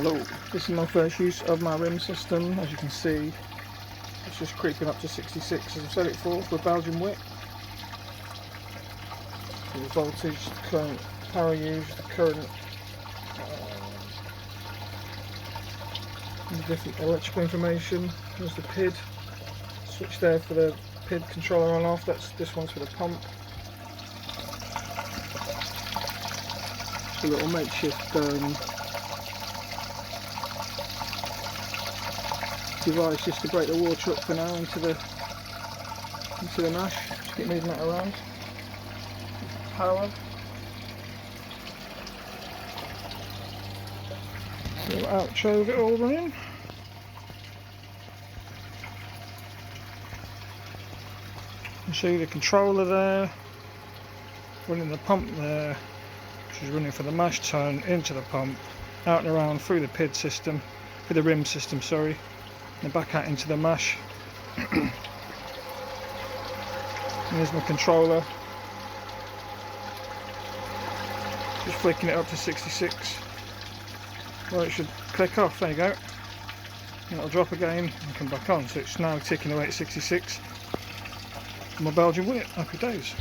Hello, this is my first use of my RIMS system. As you can see, it's just creeping up to 66 as I've set it for with Belgian Wit. The voltage, the current power used, the current, the different electrical information. There's the PID switch there for the PID controller on off. This one's for the pump. It's a little makeshift device just to break the water up for now into the mash. Just keep moving that around. Power. Little outro of it all running. You see the controller there, running the pump there, which is running for the mash tone into the pump, out and around through the PID system, with the RIMS system, sorry, and back out into the mash. And there's my controller, just flicking it up to 66. Well, it should click off, there you go, and it'll drop again and come back on, so it's now ticking away at 66. My Belgian Wit, happy days.